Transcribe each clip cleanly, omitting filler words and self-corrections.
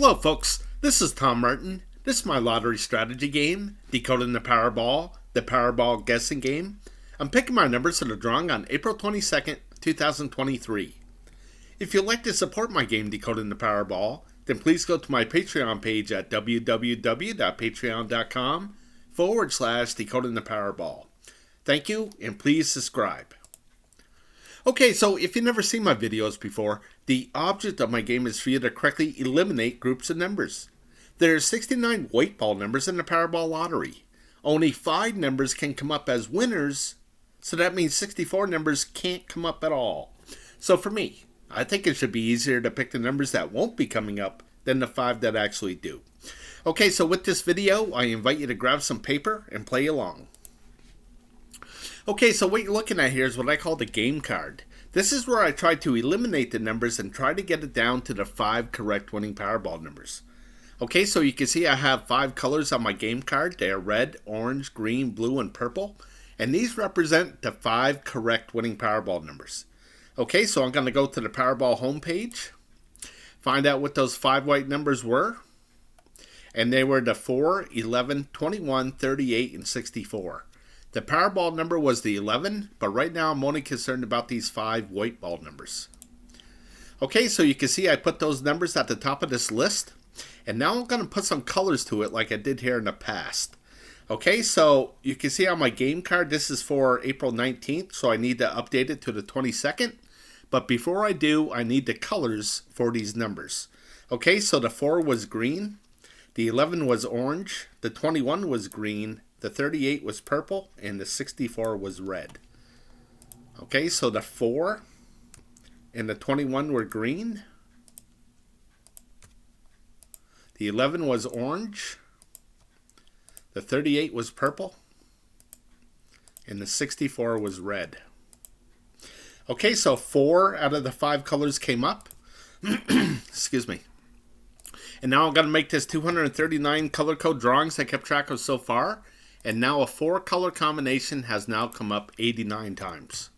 Hello folks, this is Tom Martin. This is my lottery strategy game, Decoding the Powerball guessing game. I'm picking my numbers for the drawing on April 22nd, 2023. If you'd like to support my game, Decoding the Powerball, then please go to my Patreon page at www.patreon.com/Decoding the Powerball. Thank you, and please subscribe. Okay, so if you've never seen my videos before, the object of my game is for you to correctly eliminate groups of numbers. There are 69 white ball numbers in the Powerball lottery. Only 5 numbers can come up as winners, so that means 64 numbers can't come up at all. So for me, I think it should be easier to pick the numbers that won't be coming up than the 5 that actually do. Okay, so with this video, I invite you to grab some paper and play along. Okay, so what you're looking at here is what I call the game card. This is where I try to eliminate the numbers and try to get it down to the 5 correct winning Powerball numbers. Okay, so you can see I have 5 colors on my game card. They are red, orange, green, blue, and purple. And these represent the 5 correct winning Powerball numbers. Okay, so I'm going to go to the Powerball homepage, find out what those 5 white numbers were. And they were the 4, 11, 21, 38, and 64. The Powerball number was the 11, but right now I'm only concerned about these 5 white ball numbers. Okay, so you can see I put those numbers at the top of this list, and now I'm going to put some colors to it like I did here in the past. Okay, so you can see on my game card, this is for April 19th, so I need to update it to the 22nd. But before I do, I need the colors for these numbers. Okay, so the 4 was green, the 11 was orange, the 21 was green, the 38 was purple, and the 64 was red. Okay, so the 4 and the 21 were green. The 11 was orange. The 38 was purple. And the 64 was red. Okay, so 4 out of the 5 colors came up. Excuse me. And now I'm going to make this 239 color code drawings I kept track of so far. And now a 4 color combination has now come up 89 times.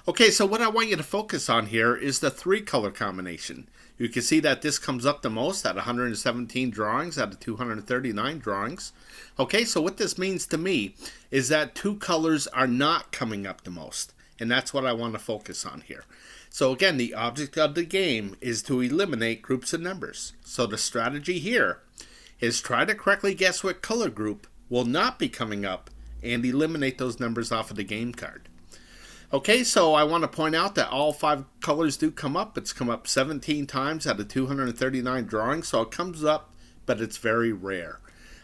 Okay, so what I want you to focus on here is the 3 color combination. You can see that this comes up the most at 117 drawings out of 239 drawings. Okay, so what this means to me is that 2 colors are not coming up the most. And that's what I want to focus on here. So again, the object of the game is to eliminate groups of numbers. So the strategy here is try to correctly guess what color group will not be coming up and eliminate those numbers off of the game card. Okay, so I want to point out that all 5 colors do come up. It's come up 17 times out of 239 drawings, so it comes up, but it's very rare.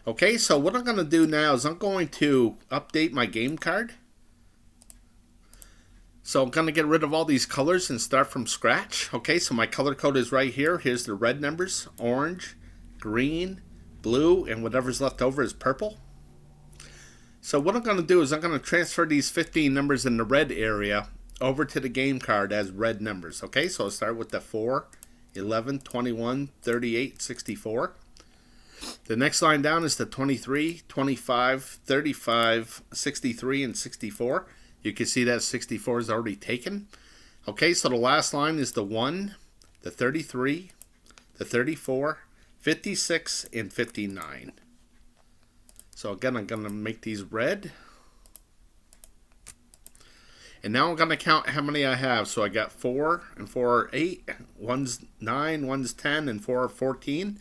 Okay, so what I'm going to do now is I'm going to update my game card. So I'm going to get rid of all these colors and start from scratch. Okay, so my color code is right here. Here's the red numbers, orange, green, blue, and whatever's left over is purple. So what I'm going to do is I'm going to transfer these 15 numbers in the red area over to the game card as red numbers. Okay, so I'll start with the 4, 11, 21, 38, 64. The next line down is the 23, 25, 35, 63, and 64. You can see that 64 is already taken. Okay, so the last line is the 1, the 33, the 34, 56, and 59. So again, I'm going to make these red. And now I'm going to count how many I have. So I got 4, and 4 are 8, 1's 9, 1's 10, and 4 are 14.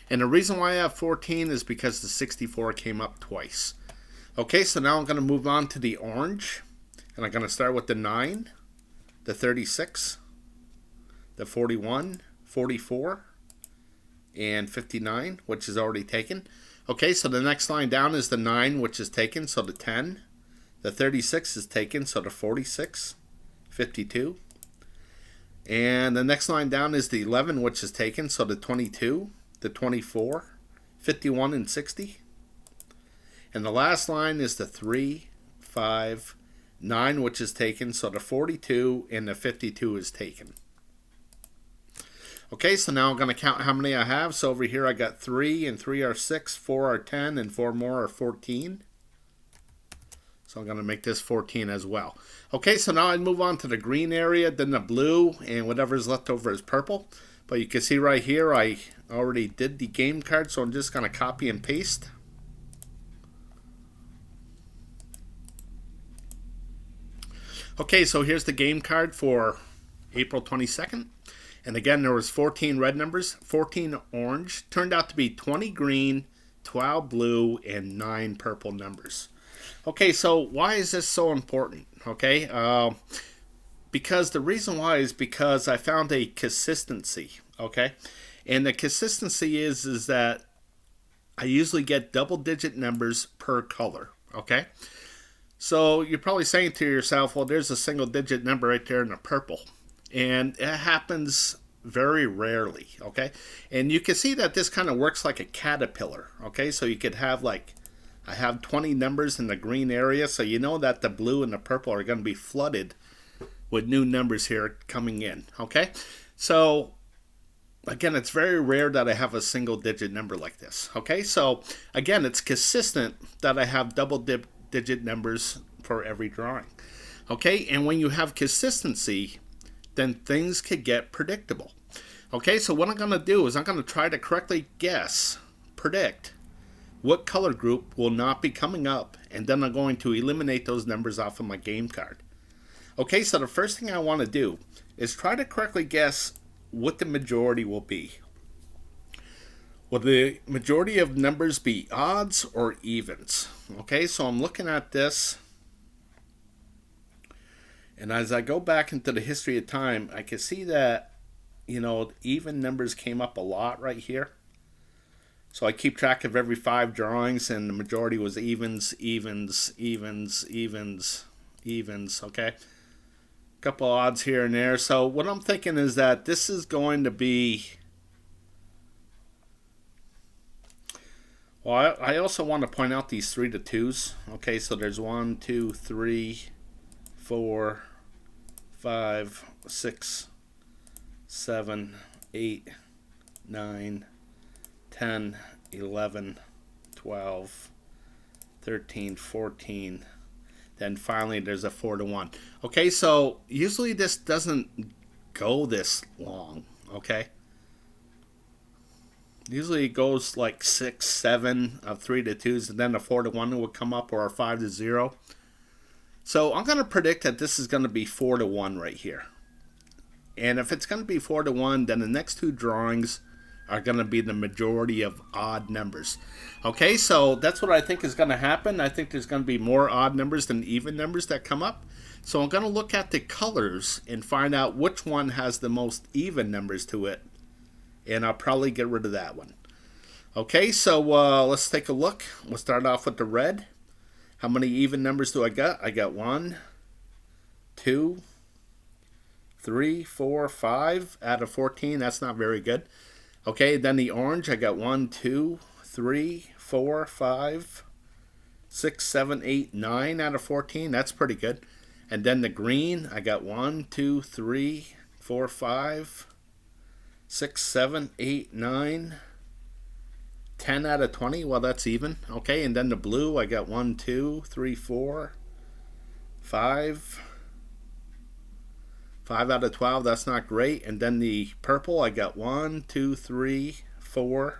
And the reason why I have 14 is because the 64 came up twice. Okay, so now I'm going to move on to the orange. And I'm going to start with the 9, the 36, the 41, 44, and 59, which is already taken. Okay, so the next line down is the 9, which is taken, so the 10. The 36 is taken, so the 46, 52. And the next line down is the 11, which is taken, so the 22, the 24, 51, and 60. And the last line is the 3, 5, 9, which is taken, so the 42 and the 52 is taken. Okay, so now I'm going to count how many I have. So over here I got 3, and 3 are 6, 4 are 10, and 4 more are 14. So I'm going to make this 14 as well. Okay, so now I move on to the green area, then the blue, and whatever's left over is purple. But you can see right here, I already did the game card, so I'm just going to copy and paste. Okay, so here's the game card for April 22nd. And again, there was 14 red numbers, 14 orange. Turned out to be 20 green, 12 blue, and 9 purple numbers. Okay, so why is this so important? Okay, because the reason why is because I found a consistency. Okay, and the consistency is that I usually get double-digit numbers per color. Okay, so you're probably saying to yourself, well, there's a single-digit number right there in the purple, and it happens very rarely. Okay, and you can see that this kind of works like a caterpillar. Okay, so you could have like, I have 20 numbers in the green area, so you know that the blue and the purple are going to be flooded with new numbers here coming in. Okay, so again, it's very rare that I have a single digit number like this. Okay, so again, it's consistent that I have double-digit numbers for every drawing. Okay, and when you have consistency, then things could get predictable. Okay, so what I'm going to do is I'm going to try to correctly predict what color group will not be coming up, and then I'm going to eliminate those numbers off of my game card. Okay, so the first thing I want to do is try to correctly guess what the majority will be. Will the majority of numbers be odds or evens? Okay, so I'm looking at this, and as I go back into the history of time, I can see that, you know, even numbers came up a lot right here. So I keep track of every 5 drawings, and the majority was evens, evens, evens, evens, evens, okay? Couple odds here and there. So what I'm thinking is that this is going to be, well, I also want to point out these 3 to 2s. Okay, so there's 1, 2, 3, 4, 5, 6, 7, 8, 9, 10, 11, 12, 13, 14. Then finally there's a 4 to 1. Okay, so usually this doesn't go this long. Okay, usually it goes like 6, 7 of 3 to 2s, and then a 4 to 1 would come up, or a 5 to 0. So I'm going to predict that this is going to be 4 to 1 right here. And if it's going to be 4 to 1, then the next 2 drawings are going to be the majority of odd numbers. Okay, so that's what I think is going to happen. I think there's going to be more odd numbers than even numbers that come up. So I'm going to look at the colors and find out which one has the most even numbers to it, and I'll probably get rid of that one. Okay, so let's take a look. We'll start off with the red. How many even numbers do I got? I got 1, 2, 3, 4, 5 out of 14. That's not very good. Okay, then the orange, I got 1, 2, 3, 4, 5, 6, 7, 8, 9 out of 14. That's pretty good. And then the green, I got 1, 2, 3, 4, 5, 6, 7, 8, 9, 10 out of 20. Well, that's even. Okay, and then the blue, I got 1, 2, 3, 4, 5. 5 out of 12, that's not great. And then the purple, I got 1, 2, 3, 4,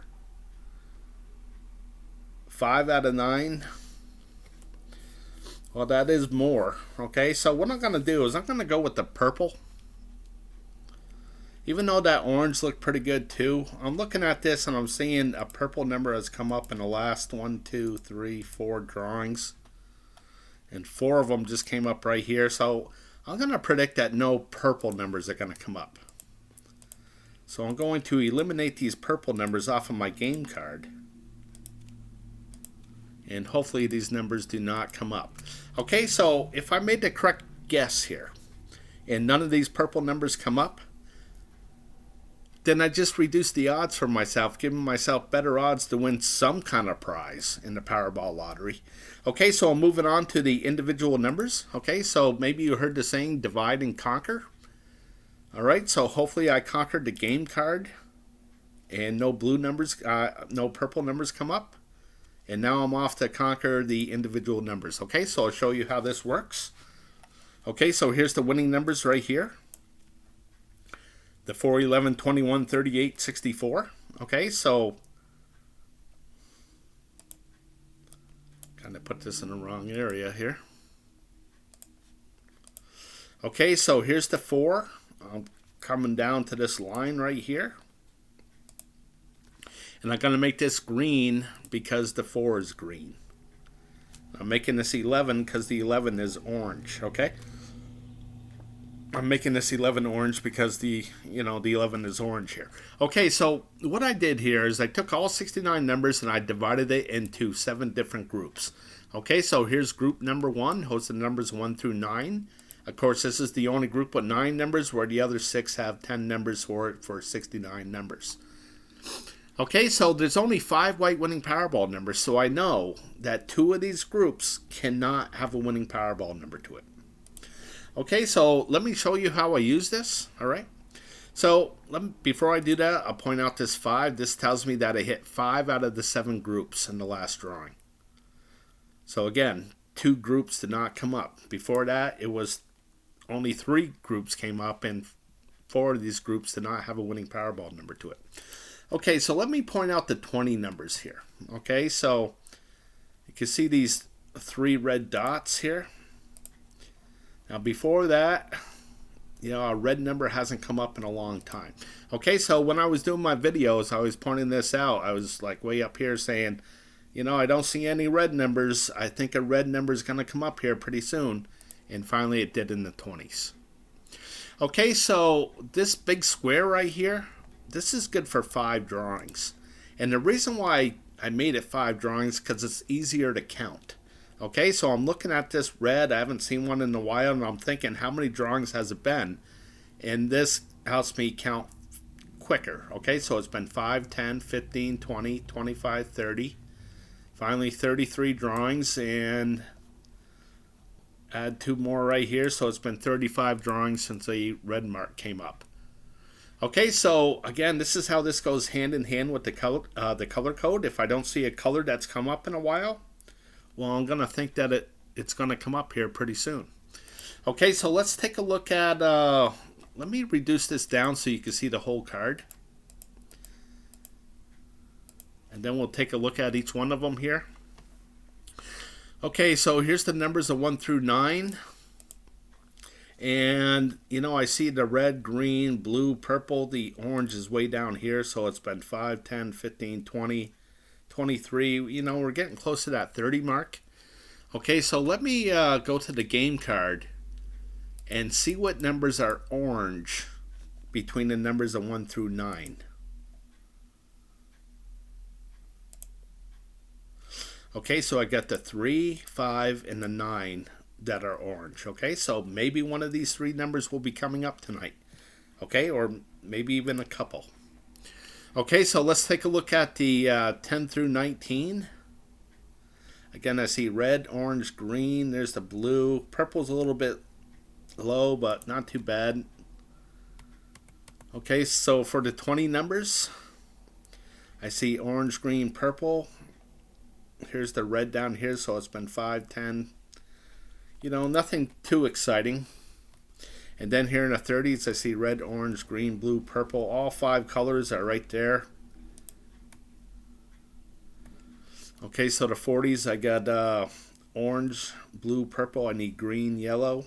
5 out of 9. Well, that is more. Okay, so what I'm going to do is I'm going to go with the purple. Even though that orange looked pretty good too, I'm looking at this and I'm seeing a purple number has come up in the last 1, 2, 3, 4 drawings. And 4 of them just came up right here. So I'm going to predict that no purple numbers are going to come up. So I'm going to eliminate these purple numbers off of my game card. And hopefully these numbers do not come up. Okay, so if I made the correct guess here, and none of these purple numbers come up, then I just reduce the odds for myself, giving myself better odds to win some kind of prize in the Powerball lottery. Okay, so I'm moving on to the individual numbers. Okay, so maybe you heard the saying, divide and conquer. All right, so hopefully I conquered the game card, and no blue numbers, no purple numbers come up. And now I'm off to conquer the individual numbers. Okay, so I'll show you how this works. Okay, so here's the winning numbers right here. the 4, 11, 21, 38, 64. Okay, so kind of put this in the wrong area here. Okay, so here's the 4. I'm coming down to this line right here. And I'm going to make this green because the 4 is green. I'm making this 11 because the 11 is orange, okay? I'm making this 11 orange because the 11 is orange here. Okay, so what I did here is I took all 69 numbers and I divided it into 7 different groups. Okay, so here's group number 1, holds the numbers 1 through 9. Of course, this is the only group with 9 numbers, where the other 6 have 10 numbers for it, for 69 numbers. Okay, so there's only 5 white winning Powerball numbers, so I know that 2 of these groups cannot have a winning Powerball number to it. Okay, so let me show you how I use this, all right? So before I do that, I'll point out this 5. This tells me that I hit 5 out of the 7 groups in the last drawing. So again, 2 groups did not come up. Before that, it was only 3 groups came up, and 4 of these groups did not have a winning Powerball number to it. Okay, so let me point out the 20 numbers here. Okay, so you can see these 3 red dots here. Now before that, a red number hasn't come up in a long time. Okay, so when I was doing my videos, I was pointing this out. I was like way up here saying, I don't see any red numbers. I think a red number is going to come up here pretty soon. And finally it did in the 20s. Okay, so this big square right here, this is good for 5 drawings. And the reason why I made it 5 drawings because it's easier to count. Okay, so I'm looking at this red. I haven't seen one in a while, and I'm thinking, how many drawings has it been? And this helps me count quicker. Okay, so it's been 5, 10, 15, 20, 25, 30. Finally 33 drawings, and add 2 more right here. So it's been 35 drawings since a red mark came up. Okay, so again, this is how this goes hand in hand with the color code. If I don't see a color that's come up in a while, well, I'm going to think that it's going to come up here pretty soon. Okay, so let's take a look at, let me reduce this down so you can see the whole card. And then we'll take a look at each one of them here. Okay, so here's the numbers of 1 through 9. And, I see the red, green, blue, purple. The orange is way down here, so it's been 5, 10, 15, 20, 23. We're getting close to that 30 mark. Okay, so let me go to the game card and see what numbers are orange between the numbers of 1 through 9. Okay, so I got the 3, 5, and the 9 that are orange. Okay, so maybe one of these 3 numbers will be coming up tonight. Okay, or maybe even a couple. Okay, so let's take a look at the 10 through 19. Again, I see red, orange, green. There's the blue. Purple's a little bit low, but not too bad. Okay, so for the 20 numbers, I see orange, green, purple. Here's the red down here, so it's been 5, 10. Nothing too exciting. And then here in the 30s, I see red, orange, green, blue, purple. All 5 colors are right there. Okay, so the 40s, I got orange, blue, purple. I need green, yellow.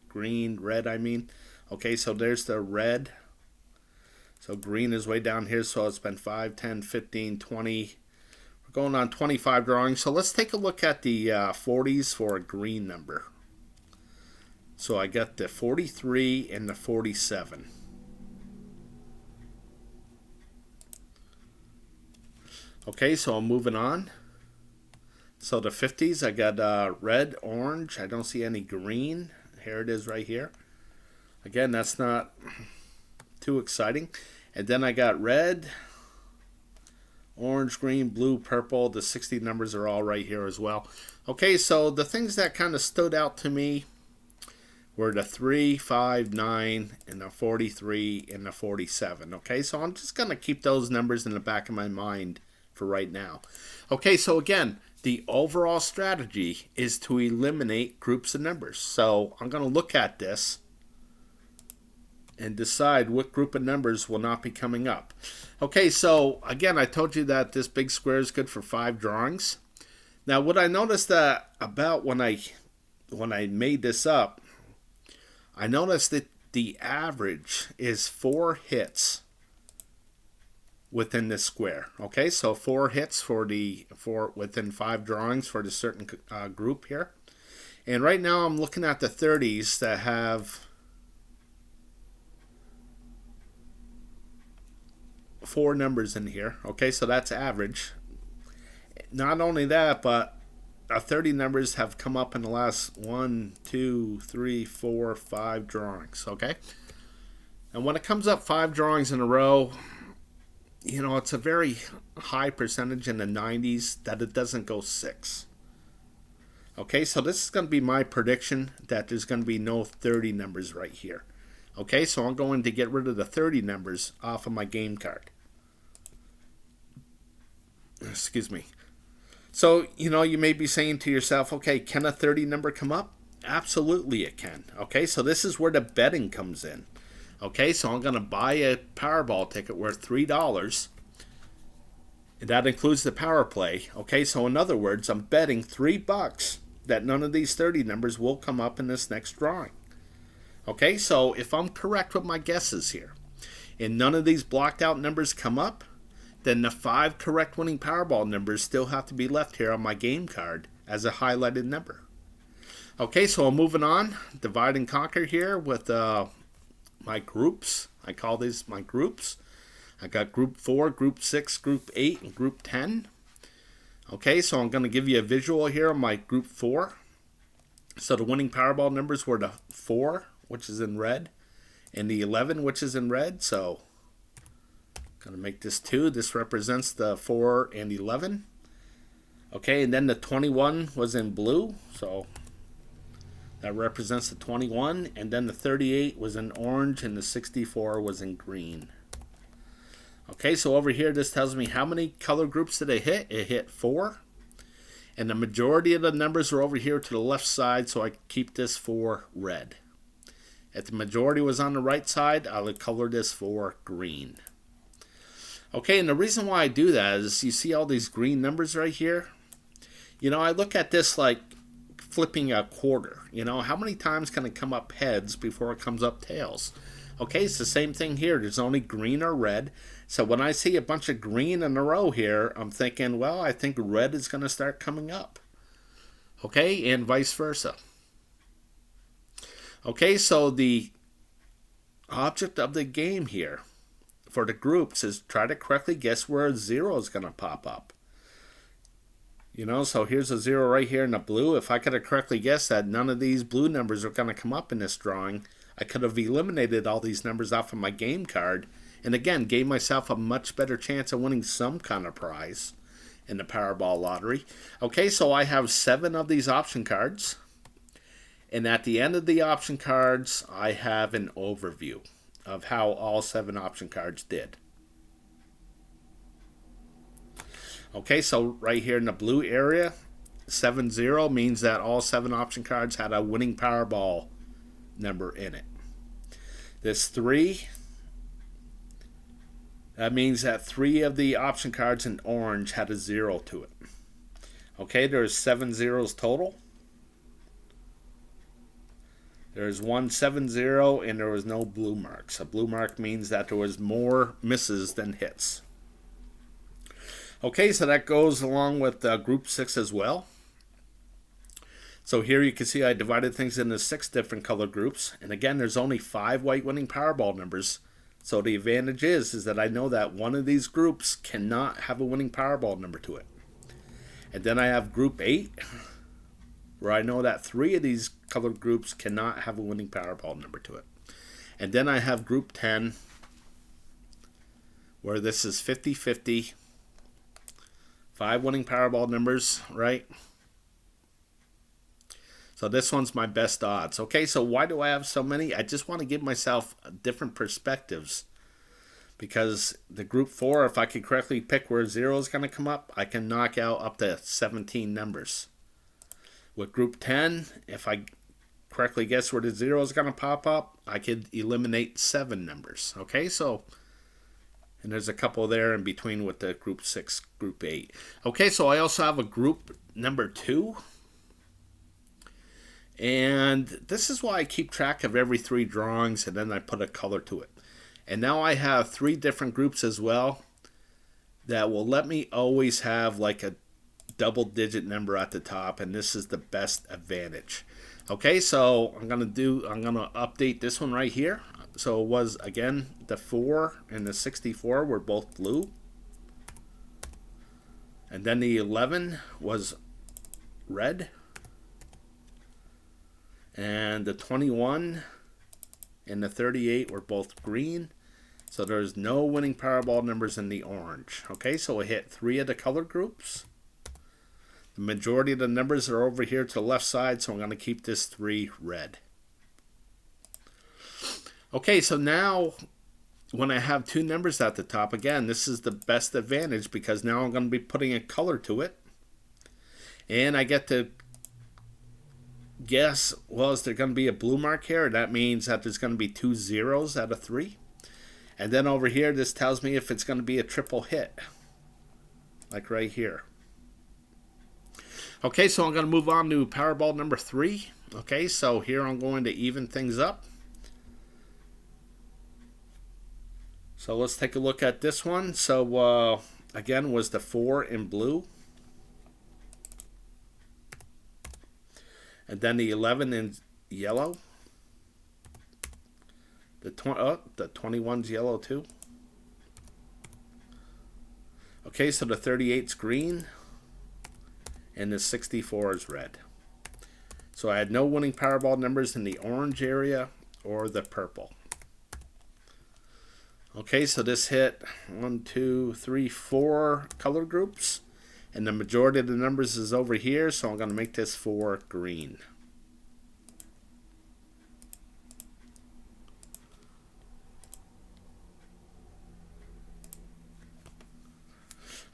Green, red, I mean. Okay, so there's the red. So green is way down here, so it's been 5, 10, 15, 20. We're going on 25 drawings. So let's take a look at the 40s for a green number. So I got the 43 and the 47. Okay, so I'm moving on. So the 50s, I got red, orange. I don't see any green. Here it is right here. Again, that's not too exciting. And then I got red, orange, green, blue, purple. The 60 numbers are all right here as well. Okay, so the things that kind of stood out to me were the 3, 5, 9, and the 43 and the 47. Okay, so I'm just going to keep those numbers in the back of my mind for right now. Okay, so again, the overall strategy is to eliminate groups of numbers. So I'm going to look at this and decide what group of numbers will not be coming up. Okay, so again, I told you that this big square is good for 5 drawings. Now, what I noticed that about when I made this up, I noticed that the average is 4 hits within this square. Okay, so 4 hits for within 5 drawings for the certain group here. And right now I'm looking at the 30s that have 4 numbers in here. Okay, so that's average. Not only that, but 30 numbers have come up in the last 1, 2, 3, 4, 5 drawings. Okay, and when it comes up 5 drawings in a row, you know, it's a very high percentage in the 90s that it doesn't go 6. Okay, so this is going to be my prediction that there's going to be no 30 numbers right here. Okay, so I'm going to get rid of the 30 numbers off of my game card. Excuse me. So, you know, you may be saying to yourself, okay, can a 30 number come up? Absolutely it can. Okay, so this is where the betting comes in. Okay, so I'm going to buy a Powerball ticket worth $3. And that includes the power play. Okay, so in other words, I'm betting $3 that none of these 30 numbers will come up in this next drawing. Okay, so if I'm correct with my guesses here, and none of these blocked out numbers come up, then the 5 correct winning Powerball numbers still have to be left here on my game card as a highlighted number. Okay, so I'm moving on. Divide and conquer here with my groups. I call these my groups. I got group 4, group 6, group 8, and group 10. Okay, so I'm going to give you a visual here on my group 4. So the winning Powerball numbers were the 4, which is in red, and the 11, which is in red. So I'm going to make this 2. This represents the 4 and 11. Okay, and then the 21 was in blue. So that represents the 21. And then the 38 was in orange, and the 64 was in green. Okay, so over here, this tells me how many color groups did it hit. It hit 4. And the majority of the numbers are over here to the left side, so I keep this for red. If the majority was on the right side, I would color this for green. Okay, and the reason why I do that is you see all these green numbers right here? You know, I look at this like flipping a quarter. You know, how many times can it come up heads before it comes up tails? Okay, it's the same thing here. There's only green or red. So when I see a bunch of green in a row here, I'm thinking, well, I think red is going to start coming up. Okay, and vice versa. Okay, so the object of the game here for the groups is try to correctly guess where a 0 is going to pop up. You know, so here's a 0 right here in the blue. If I could have correctly guessed that none of these blue numbers are going to come up in this drawing, I could have eliminated all these numbers off of my game card, and again, gave myself a much better chance of winning some kind of prize in the Powerball lottery. Okay, so I have 7 of these option cards, and at the end of the option cards, I have an overview of how all 7 option cards did. Okay, so right here in the blue area, 7-0 means that all 7 option cards had a winning Powerball number in it. This 3, that means that 3 of the option cards in orange had a 0 to it. Okay, there's 7 zeros total. There's 1 7-0 and there was no blue marks. A blue mark means that there was more misses than hits. Okay, so that goes along with group 6 as well. So here you can see I divided things into 6 different color groups. And again, there's only 5 white winning Powerball numbers. So the advantage is that I know that one of these groups cannot have a winning Powerball number to it. And then I have group 8, where I know that 3 of these colored groups cannot have a winning Powerball number to it. And then I have group 10, where this is 50-50. 5 winning Powerball numbers, right? So this one's my best odds. Okay, so why do I have so many? I just want to give myself different perspectives. Because the group 4, if I could correctly pick where 0 is going to come up, I can knock out up to 17 numbers. With group 10, if I correctly guess where the 0 is going to pop up, I could eliminate 7 numbers. Okay, so, and there's a couple there in between with the group 6, group 8. Okay, so I also have a group number 2. And this is why I keep track of every 3 drawings, and then I put a color to it. And now I have 3 different groups as well that will let me always have like a double-digit number at the top, and this is the best advantage. Okay, so I'm gonna update this one right here. So it was, again, the 4 and the 64 were both blue, and then the 11 was red, and the 21 and the 38 were both green. So there's no winning Powerball numbers in the orange. Okay, so I hit 3 of the color groups. The majority of the numbers are over here to the left side, so I'm going to keep this 3 red. Okay, so now when I have 2 numbers at the top, again, this is the best advantage because now I'm going to be putting a color to it. And I get to guess, well, is there going to be a blue mark here? That means that there's going to be 2 zeros out of 3. And then over here, this tells me if it's going to be a triple hit, like right here. Okay, so I'm going to move on to Powerball number 3. Okay, so here I'm going to even things up. So let's take a look at this one. So again, was the 4 in blue. And then the 11 in yellow. The 21's yellow too. Okay, so the 38's green. And the 64 is red. So I had no winning Powerball numbers in the orange area or the purple. Okay, so this hit 1, 2, 3, 4 color groups. And the majority of the numbers is over here, so I'm going to make this 4 green.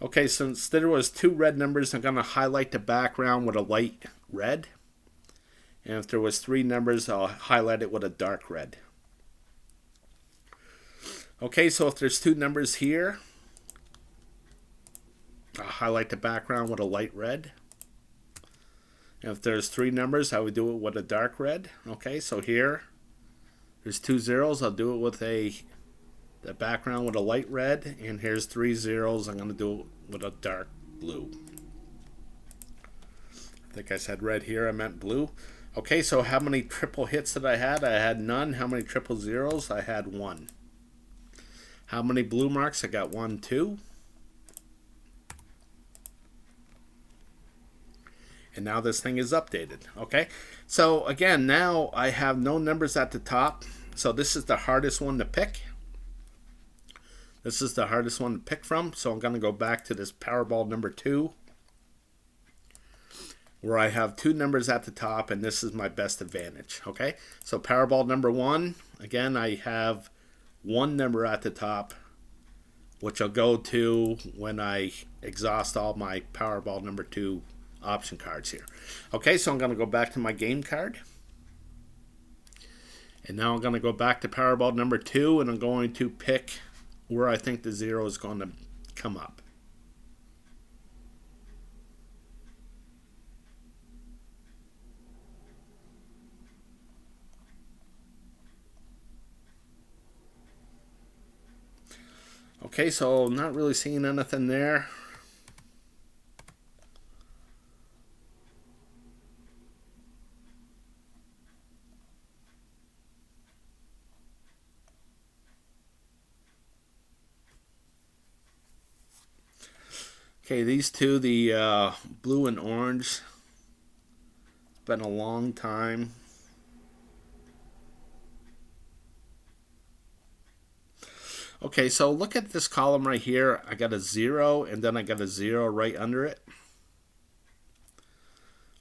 Okay, since there was 2 red numbers, I'm going to highlight the background with a light red. And if there was 3 numbers, I'll highlight it with a dark red. Okay, so if there's 2 numbers here, I'll highlight the background with a light red. And if there's 3 numbers, I would do it with a dark red. Okay, so here, there's 2 zeros. I'll do it with the background with a light red, and here's 3 zeros. I'm going to do it with a dark blue. I think I said red here, I meant blue. Okay, so how many triple hits did I had? I had none. How many triple zeros? I had 1. How many blue marks? I got 1, 2. And now this thing is updated. Okay, so again, now I have no numbers at the top. So this is the hardest one to pick. This is the hardest one to pick from, so I'm going to go back to this Powerball number 2, where I have 2 numbers at the top, and this is my best advantage. Okay, so Powerball number 1, again, I have 1 number at the top, which I'll go to when I exhaust all my Powerball number 2 option cards here. Okay, so I'm going to go back to my game card. And now I'm going to go back to Powerball number 2, and I'm going to pick where I think the 0 is going to come up. Okay, so not really seeing anything there. Okay, these two, the blue and orange, it's been a long time. Okay, so look at this column right here. I got a 0, and then I got a 0 right under it.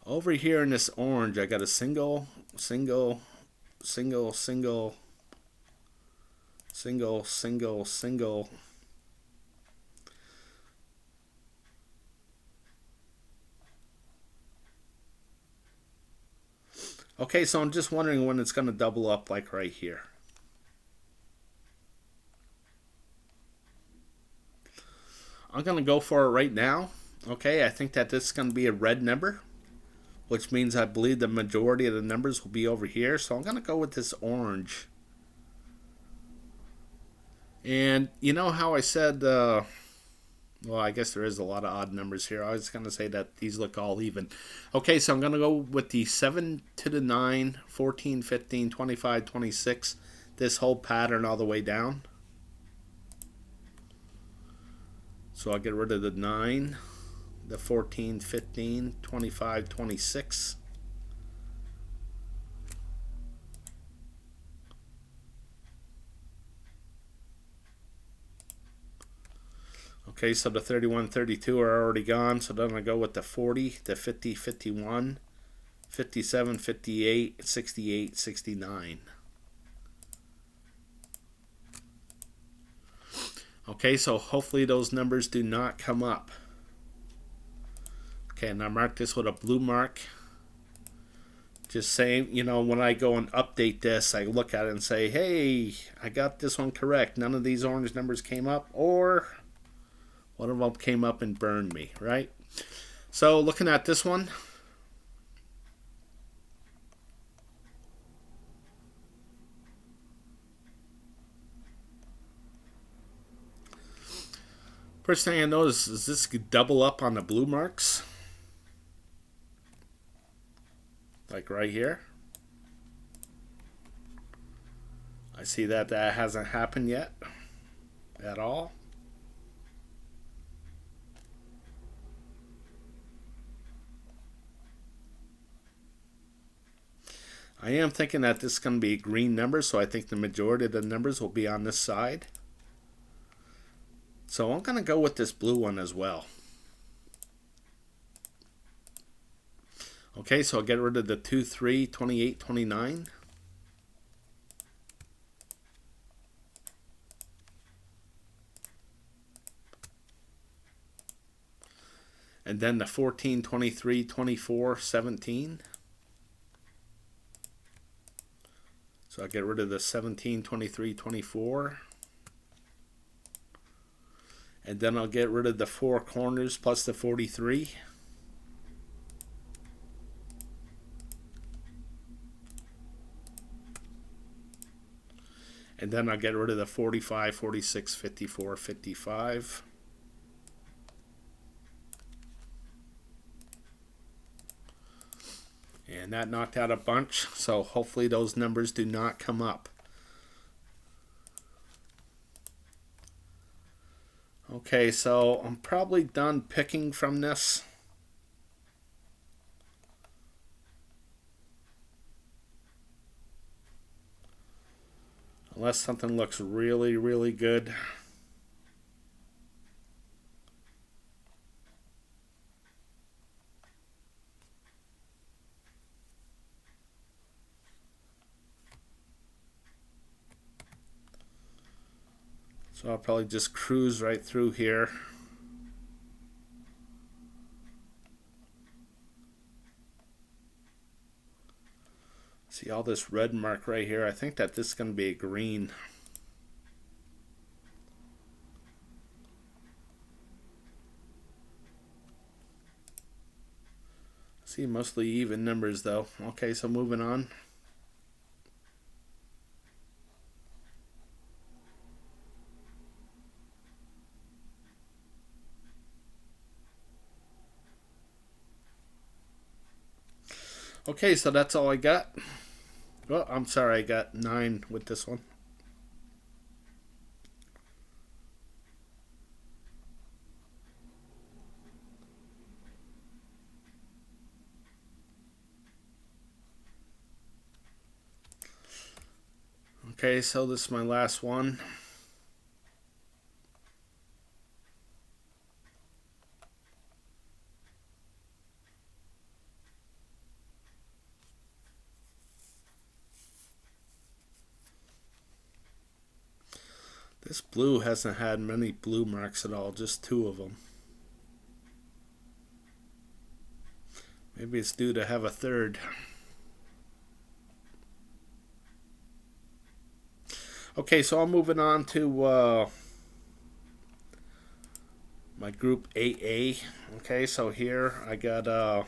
Over here in this orange, I got a single, single, single, single, single, single, single. Okay, so I'm just wondering when it's going to double up like right here. I'm going to go for it right now. Okay, I think that this is going to be a red number, which means I believe the majority of the numbers will be over here. So I'm going to go with this orange. And you know how I said, well, I guess there is a lot of odd numbers here. I was going to say that these look all even. Okay, so I'm going to go with the 7 to the 9, 14, 15, 25, 26. This whole pattern all the way down. So I'll get rid of the 9, the 14, 15, 25, 26. Okay, so the 31, 32 are already gone. So then I go with the 40, the 50, 51, 57, 58, 68, 69. Okay, so hopefully those numbers do not come up. Okay, and I mark this with a blue mark. Just saying, you know, when I go and update this, I look at it and say, hey, I got this one correct. None of these orange numbers came up, or one of them came up and burned me, right? So looking at this one, first thing I notice is this could double up on the blue marks. Like right here. I see that that hasn't happened yet at all. I am thinking that this is going to be a green number, so I think the majority of the numbers will be on this side. So I'm going to go with this blue one as well. Okay, so I'll get rid of the 2, 3, 28, 29. And then the 14, 23, 24, 17. So I'll get rid of the 17, 23, 24. And then I'll get rid of the 4 corners plus the 43. And then I'll get rid of the 45, 46, 54, 55. And that knocked out a bunch, so hopefully those numbers do not come up. Okay, so I'm probably done picking from this. Unless something looks really, really good. So I'll probably just cruise right through here. See all this red mark right here? I think that this is going to be a green. See mostly even numbers though. Okay, so moving on. Okay, so that's all I got. Well, I'm sorry, I got 9 with this one. Okay, so this is my last one. This blue hasn't had many blue marks at all, just 2 of them. Maybe it's due to have a third. Okay, so I'm moving on to my group AA. Okay, so here I got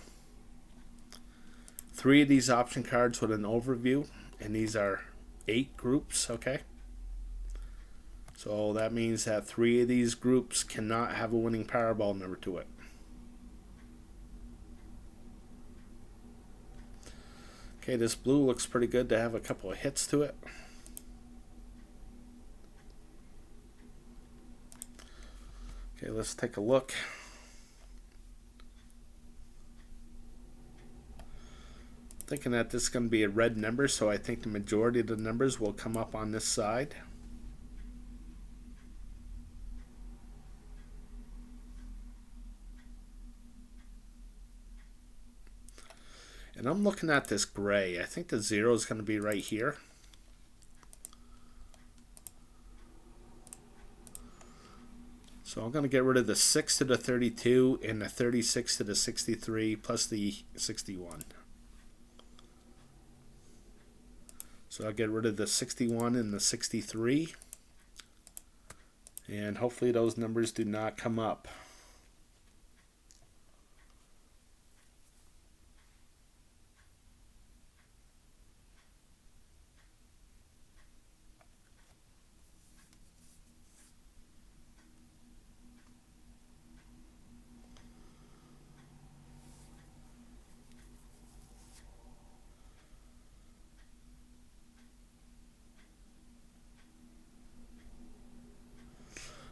3 of these option cards with an overview, and these are 8 groups. Okay, so that means that 3 of these groups cannot have a winning Powerball number to it. Okay, this blue looks pretty good to have a couple of hits to it. Okay, let's take a look. Thinking that this is going to be a red number, so I think the majority of the numbers will come up on this side. And I'm looking at this gray. I think the 0 is going to be right here. So I'm going to get rid of the 6 to the 32 and the 36 to the 63 plus the 61. So I'll get rid of the 61 and the 63. And hopefully those numbers do not come up.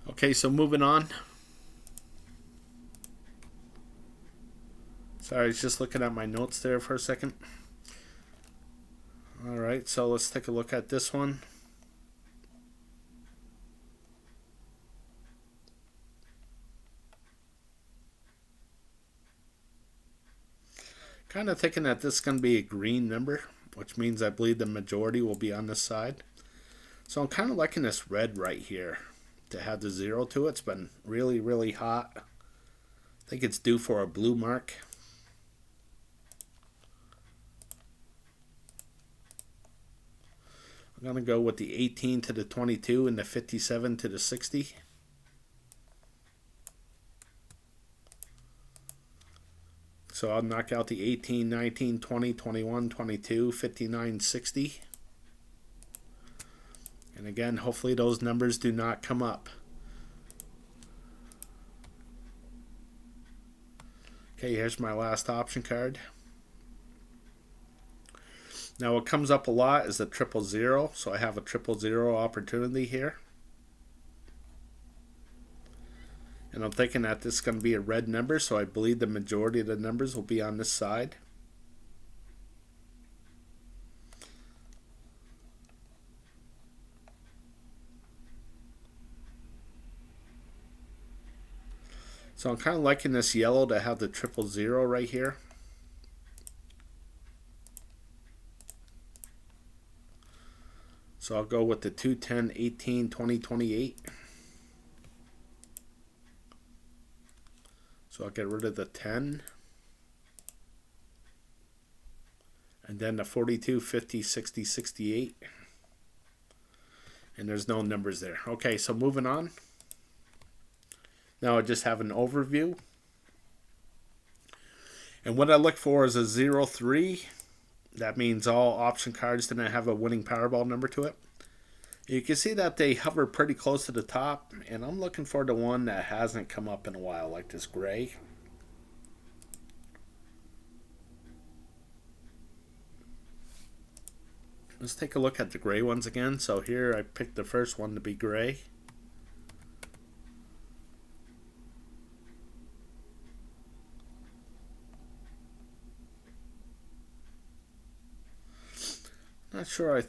Okay, so moving on. Sorry, I was just looking at my notes there for a second. Alright, so let's take a look at this one. Kind of thinking that this is going to be a green number, which means I believe the majority will be on this side. So I'm kind of liking this red right here to have the 0 to it. It's been really, really hot. I think it's due for a blue mark. I'm going to go with the 18 to the 22 and the 57 to the 60. So I'll knock out the 18, 19, 20, 21, 22, 59, 60. And again, hopefully those numbers do not come up. Okay, here's my last option card. Now what comes up a lot is the 000, so I have a 000 opportunity here. And I'm thinking that this is going to be a red number, so I believe the majority of the numbers will be on this side. So I'm kind of liking this yellow to have the 000 right here. So I'll go with the 2, 10, 18, 20, 28. So I'll get rid of the 10. And then the 42, 50, 60, 68. And there's no numbers there. Okay, so moving on. Now I just have an overview. And what I look for is a 03. That means all option cards didn't have a winning Powerball number to it. You can see that they hover pretty close to the top, and I'm looking for the one that hasn't come up in a while, like this gray. Let's take a look at the gray ones again. So here I picked the first one to be gray. Not sure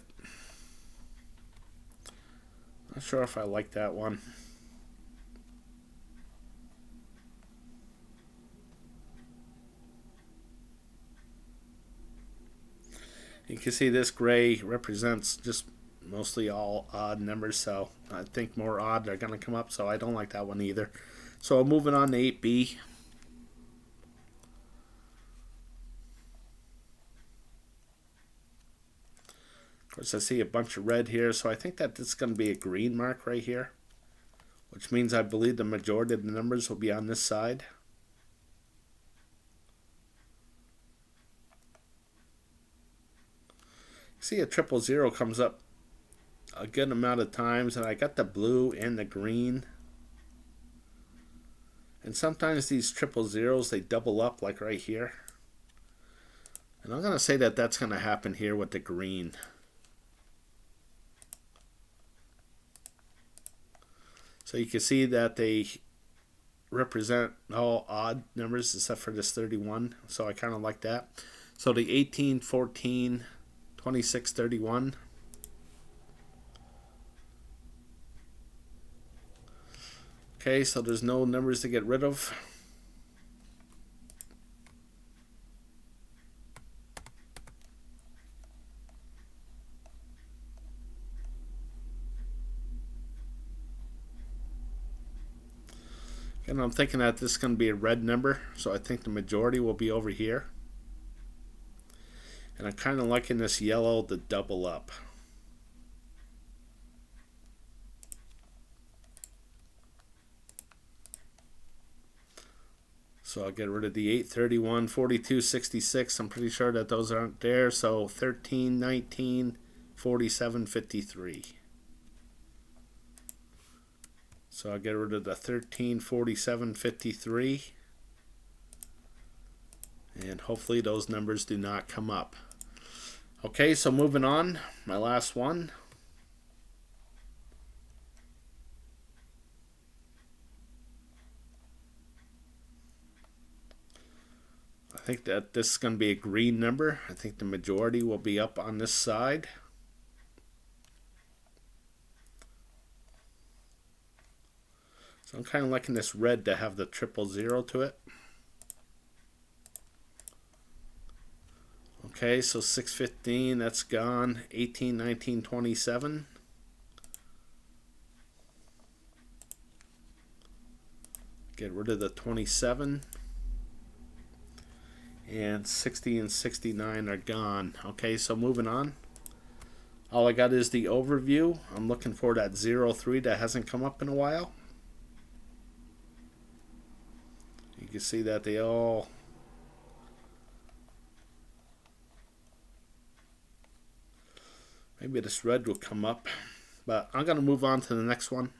if I like that one. You can see this gray represents just mostly all odd numbers, so I think more odd are going to come up, so I don't like that one either. So moving on to 8B. Of course, I see a bunch of red here, so I think that this is going to be a green mark right here, which means I believe the majority of the numbers will be on this side. See, a 000 comes up a good amount of times, and I got the blue and the green. And sometimes these 000s, they double up like right here. And I'm going to say that that's going to happen here with the green. So you can see that they represent all odd numbers except for this 31. So I kind of like that. So the 18, 14, 26, 31. Okay, so there's no numbers to get rid of. And I'm thinking that this is going to be a red number, so I think the majority will be over here. And I'm kind of liking this yellow to double up. So I'll get rid of the 8, 31, 42, 66. I'm pretty sure that those aren't there. So 13, 19, 47, 53. So I'll get rid of the 13, 47, 53. And hopefully those numbers do not come up. Okay, so moving on. My last one. I think that this is going to be a green number. I think the majority will be up on this side. So I'm kind of liking this red to have the 000 to it. Okay, so 615, that's gone. 18, 19, 27. Get rid of the 27. And 60 and 69 are gone. Okay, so moving on. All I got is the overview. I'm looking for that 03 that hasn't come up in a while. You can see that they all maybe this red will come up, but I'm going to move on to the next one.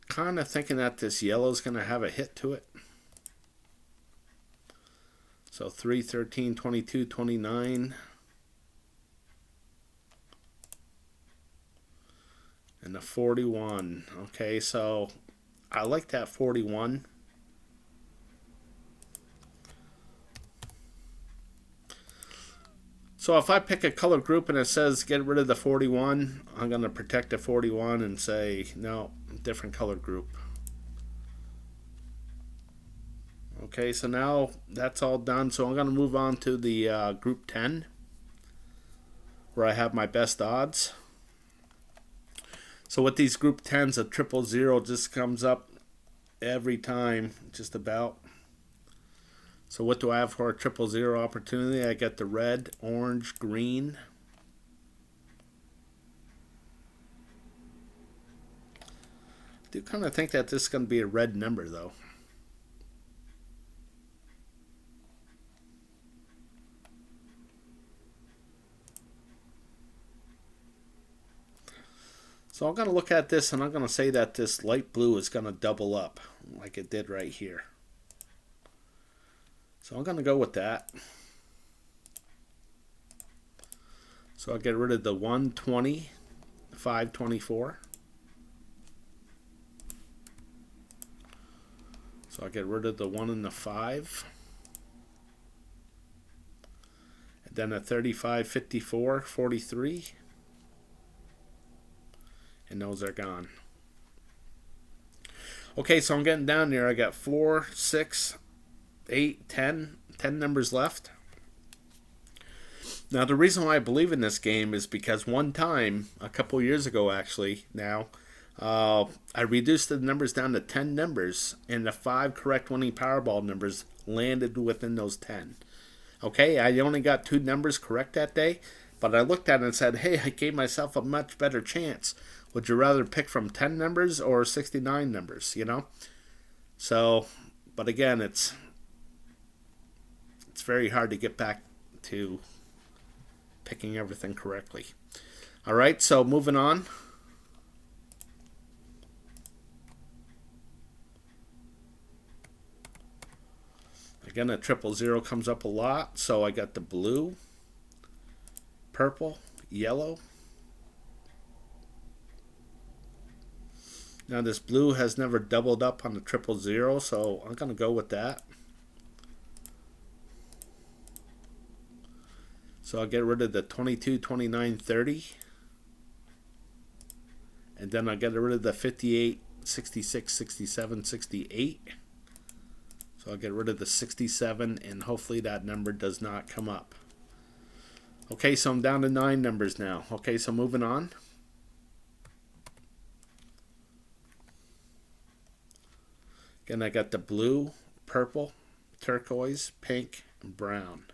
Kind of thinking that this yellow is going to have a hit to it. So 3, 13, 22, 29. And the 41. Okay, so I like that 41. So if I pick a color group and it says get rid of the 41, I'm going to protect the 41 and say no, different color group. Okay, so now that's all done. So I'm going to move on to the group 10, where I have my best odds. So with these group 10s, a 000 just comes up every time, just about. So what do I have for a 000 opportunity? I get the red, orange, green. I do kind of think that this is going to be a red number, though. So I'm going to look at this and I'm going to say that this light blue is going to double up like it did right here. So I'm going to go with that. So I'll get rid of the 120, 524. So I'll get rid of the 1 and the 5. And then a 35, 54, 43. And those are gone. Okay, so I'm getting down there. I got 4, 6, 8, 10 numbers left. Now the reason why I believe in this game is because one time, a couple years ago actually now, I reduced the numbers down to 10 numbers, and the 5 correct winning Powerball numbers landed within those 10. Okay, I only got 2 numbers correct that day, but I looked at it and said, hey, I gave myself a much better chance. Would you rather pick from 10 numbers or 69 numbers, you know? So, but again, it's very hard to get back to picking everything correctly. All right, so moving on. Again, a 000 comes up a lot, so I got the blue, purple, yellow. Now this blue has never doubled up on the 000, so I'm going to go with that. So I'll get rid of the 22, 29, 30. And then I'll get rid of the 58, 66, 67, 68. So I'll get rid of the 67, and hopefully that number does not come up. Okay, so I'm down to 9 numbers now. Okay, so moving on. Again, I got the blue, purple, turquoise, pink, and brown.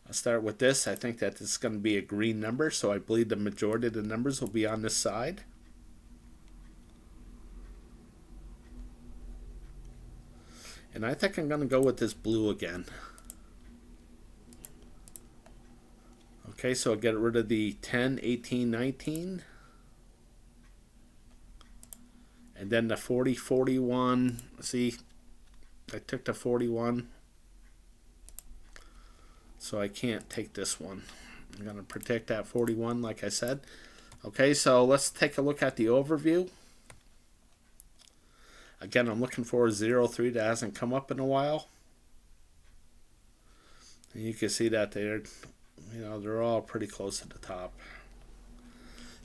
I'll start with this. I think that this is going to be a green number, so I believe the majority of the numbers will be on this side. And I think I'm going to go with this blue again. Okay, so I'll get rid of the 10, 18, 19. And then the 40, 41. See, I took the 41. So I can't take this one. I'm going to protect that 41 like I said. Okay, so let's take a look at the overview. Again, I'm looking for a 03 that hasn't come up in a while. And you can see that they're all pretty close at the top.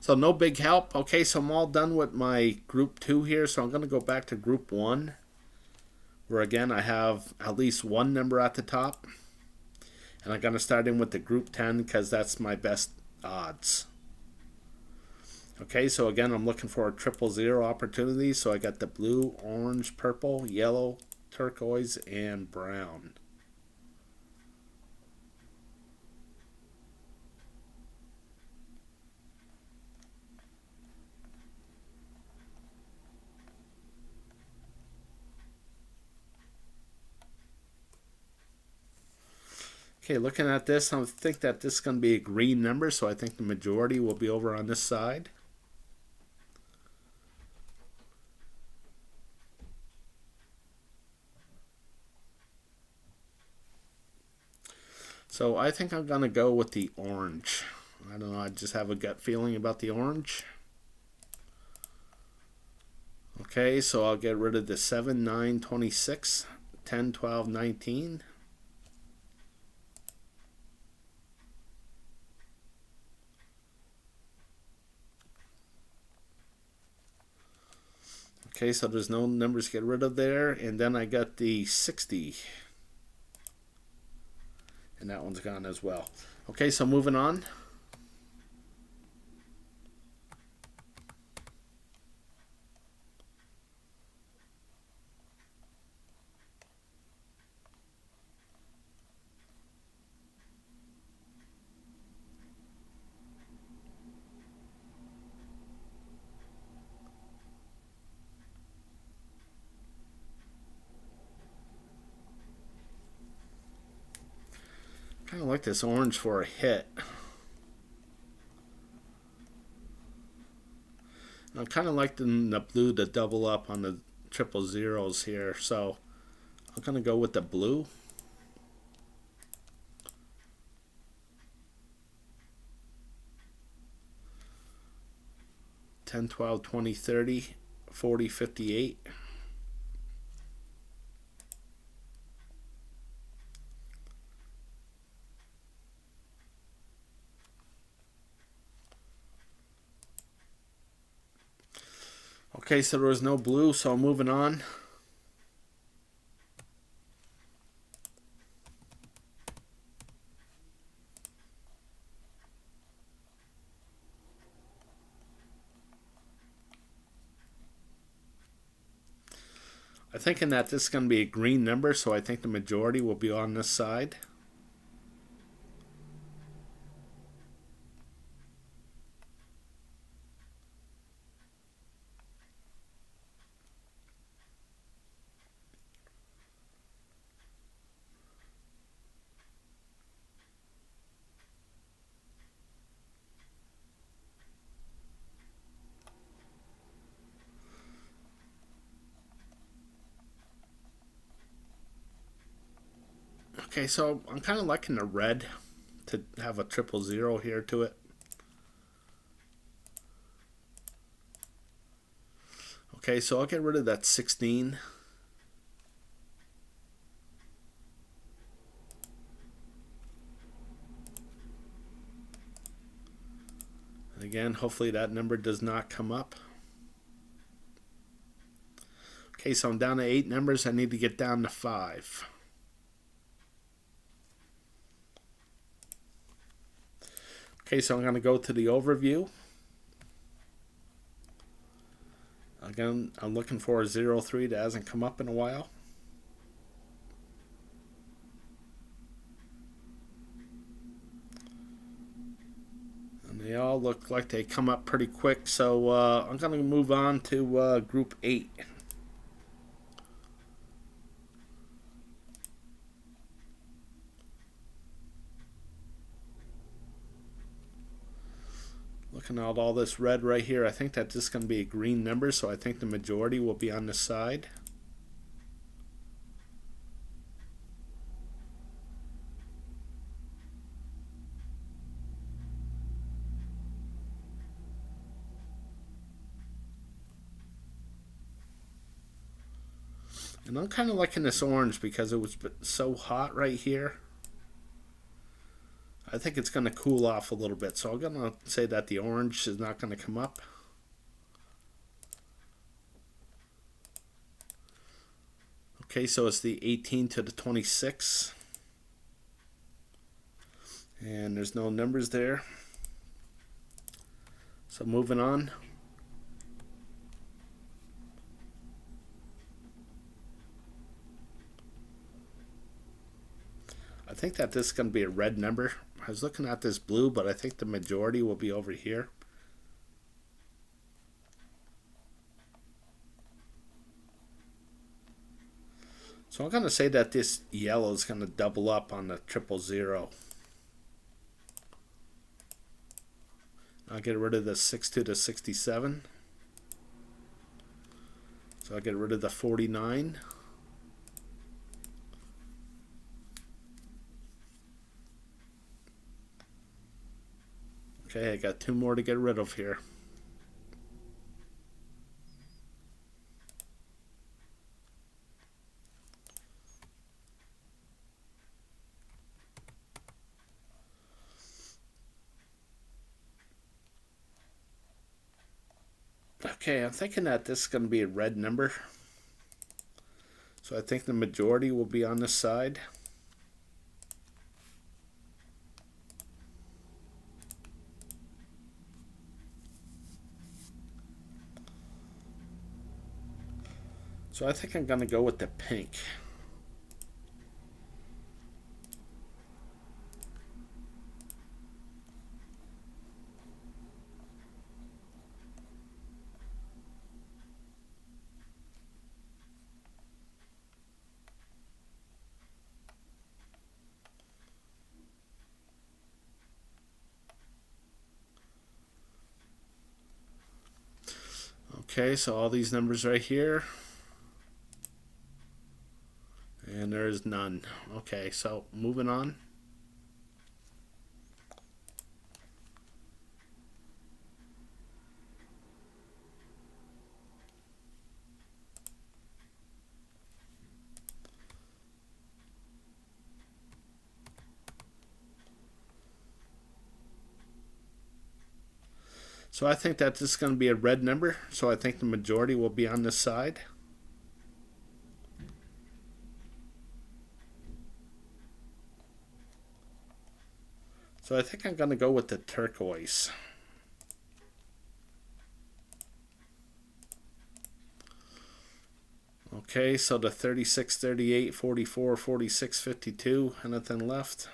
So no big help. Okay, so I'm all done with my group 2 here. So I'm going to go back to group 1. Where again, I have at least one number at the top. And I'm going to start in with the group 10 because that's my best odds. Okay, so again, I'm looking for a 000 opportunity. So I got the blue, orange, purple, yellow, turquoise, and brown. Okay, looking at this, I think that this is going to be a green number, so I think the majority will be over on this side. So I think I'm going to go with the orange. I don't know, I just have a gut feeling about the orange. Okay, so I'll get rid of the 7, 9, 26, 10, 12, 19. Okay, so there's no numbers to get rid of there. And then I got the 60. And that one's gone as well. Okay, so moving on. Kind of like this orange for a hit. I kind of like the blue to double up on the 000s here, so I'm going to go with the blue. $10, $12, $20, $30, $40, $58. Okay, so there was no blue, so I'm moving on. I'm thinking that this is going to be a green number, so I think the majority will be on this side. Okay, so I'm kind of liking the red to have a 000 here to it. Okay, so I'll get rid of that 16. And again, hopefully that number does not come up. Okay, so I'm down to 8 numbers. I need to get down to 5. Okay, so I'm going to go to the overview. Again, I'm looking for a 03 that hasn't come up in a while. And they all look like they come up pretty quick, so I'm going to move on to group 8. Looking at all this red right here, I think that this is going to be a green number, so I think the majority will be on this side. And I'm kind of liking this orange because it was so hot right here. I think it's going to cool off a little bit, so I'm going to say that the orange is not going to come up. Okay, so it's the 18 to the 26. And there's no numbers there. So moving on. I think that this is going to be a red number. I was looking at this blue, but I think the majority will be over here. So I'm going to say that this yellow is going to double up on the 000. I'll get rid of the 62 to 67. So I'll get rid of the 49. Okay, I got 2 more to get rid of here. Okay, I'm thinking that this is going to be a red number. So I think the majority will be on this side. So I think I'm going to go with the pink. Okay, so all these numbers right here. And there's none. Okay, so moving on. So I think that this is going to be a red number, so I think the majority will be on this side. So I think I'm going to go with the turquoise. Okay, so the 36, 38, 44, 46, 52, anything left?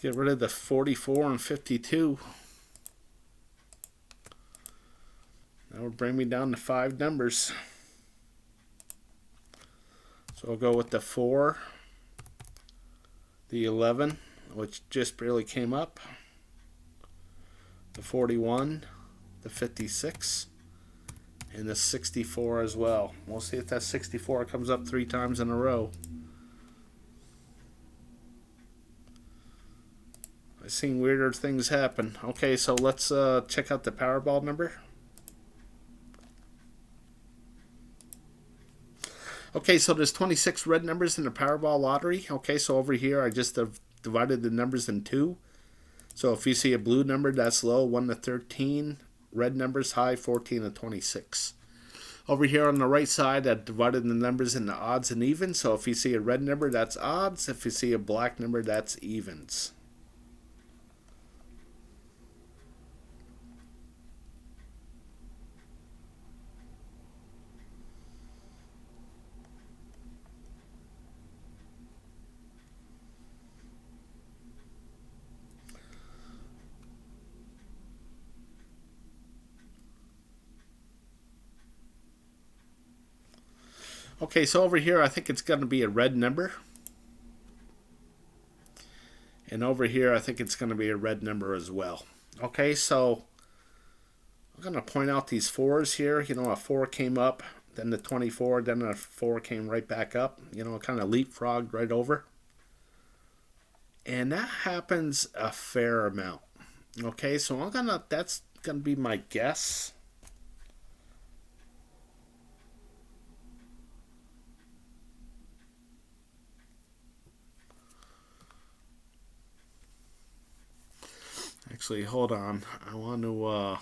Get rid of the 44 and 52. That would bring me down to 5 numbers. So I'll go with the 4, the 11, which just barely came up, the 41, the 56, and the 64 as well. We'll see if that 64 comes up 3 times in a row. I've seen weirder things happen. Okay, so let's check out the Powerball number. Okay, so there's 26 red numbers in the Powerball lottery. Okay, so over here I just divided the numbers in 2. So if you see a blue number, that's low, 1 to 13. Red numbers high, 14 to 26. Over here on the right side, I divided the numbers into odds and evens. So if you see a red number, that's odds. If you see a black number, that's evens. Okay, so over here I think it's going to be a red number. And over here I think it's going to be a red number as well. Okay, so I'm going to point out these 4s here. You know, a 4 came up, then the 24, then a 4 came right back up. You know, kind of leapfrogged right over. And that happens a fair amount. Okay, so that's going to be my guess. Actually, hold on. I want to,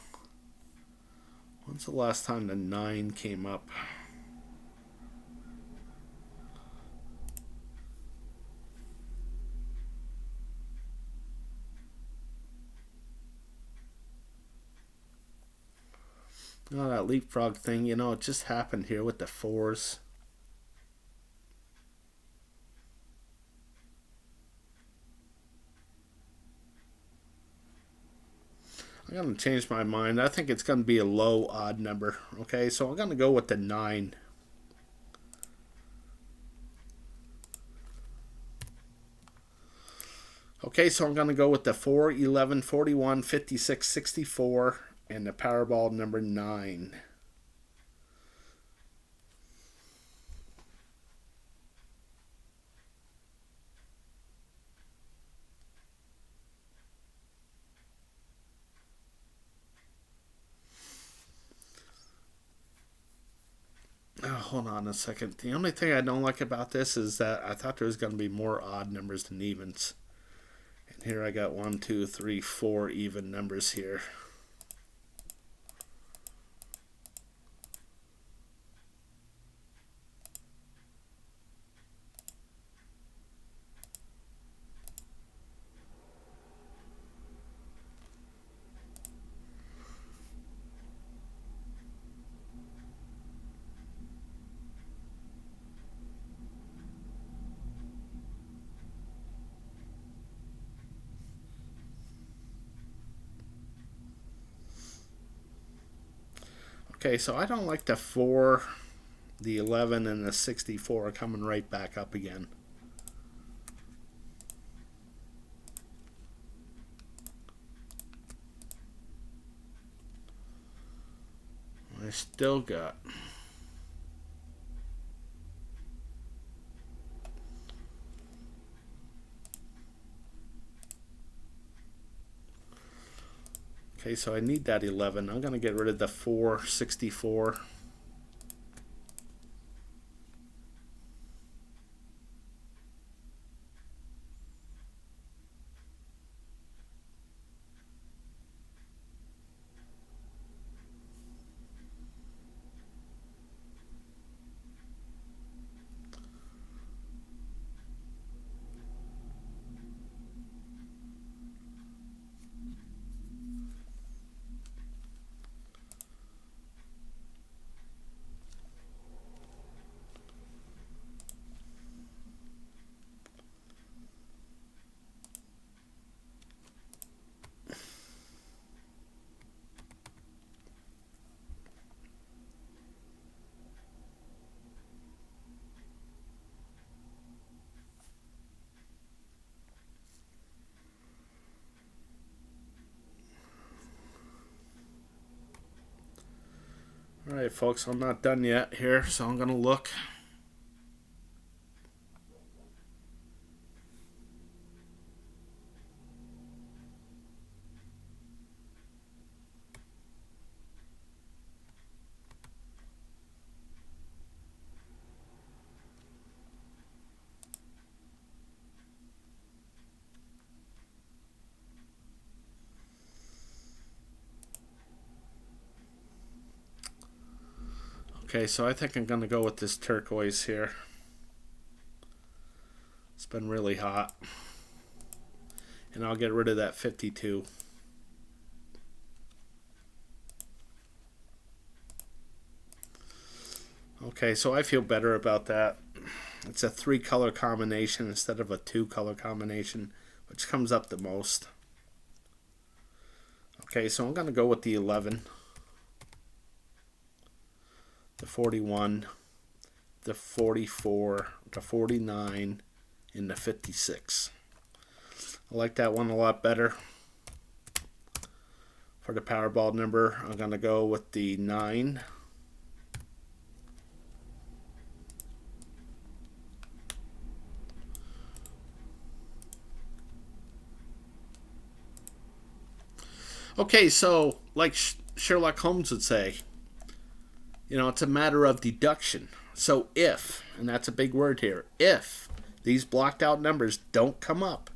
when's the last time the 9 came up? Oh, that leapfrog thing, you know, it just happened here with the 4s. I'm going to change my mind. I think it's going to be a low odd number. Okay, so I'm going to go with the 9. Okay, so I'm going to go with the 4, 11, 41, 56, 64, and the Powerball number 9. Oh, hold on a second. The only thing I don't like about this is that I thought there was going to be more odd numbers than evens. And here I got 1, 2, 3, 4 even numbers here. Okay, so I don't like the 4, the 11, and the 64 coming right back up again. I still got... Okay, so I need that 11. I'm going to get rid of the 4, 64. Alright folks, I'm not done yet here, so I'm going to look. Okay, so I think I'm going to go with this turquoise here. It's been really hot. And I'll get rid of that 52. Okay, so I feel better about that. It's a 3-color combination instead of a 2-color combination, which comes up the most. Okay, so I'm going to go with the 11. The 41, the 44, the 49, and the 56. I like that one a lot better. For the Powerball number, I'm going to go with the 9. Okay, so like Sherlock Holmes would say, you know, it's a matter of deduction. So if, and that's a big word here, if these blocked out numbers don't come up,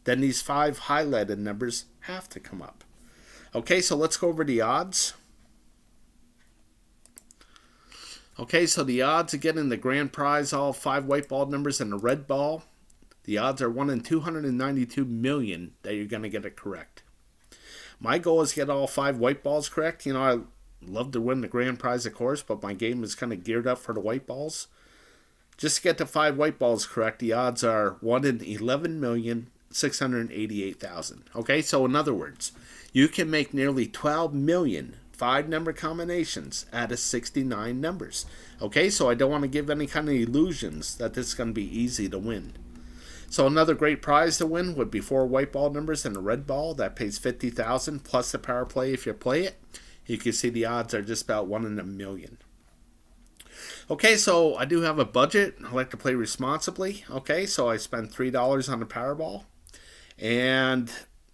then these 5 highlighted numbers have to come up. Okay, so let's go over the odds. Okay, so the odds again in the grand prize, all 5 white ball numbers and the red ball, the odds are 1 in 292 million that you're going to get it correct. My goal is to get all 5 white balls correct. You know, I love to win the grand prize, of course, but my game is kind of geared up for the white balls. Just to get the 5 white balls correct, the odds are 1 in 11,688,000. Okay, so in other words, you can make nearly 12 million 5-number combinations out of 69 numbers. Okay, so I don't want to give any kind of illusions that this is going to be easy to win. So another great prize to win would be 4 white ball numbers and a red ball. That pays $50,000 plus the power play if you play it. You can see the odds are just about 1 in a million. Okay, so I do have a budget. I like to play responsibly. Okay, so I spend $3 on the Powerball. And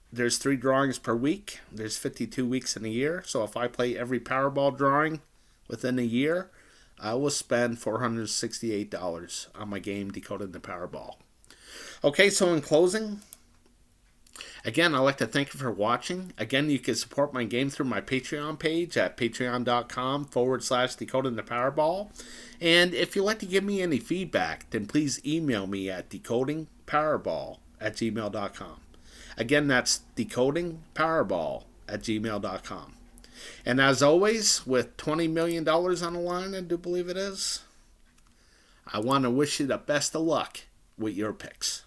there's 3 drawings per week. There's 52 weeks in a year. So if I play every Powerball drawing within a year, I will spend $468 on my game Decoding the Powerball. Okay, so in closing, again, I'd like to thank you for watching. Again, you can support my game through my Patreon page at patreon.com/Decoding the Powerball. And if you'd like to give me any feedback, then please email me at decodingpowerball@gmail.com. Again, that's decodingpowerball@gmail.com. And as always, with $20 million on the line, I do believe it is, I want to wish you the best of luck with your picks.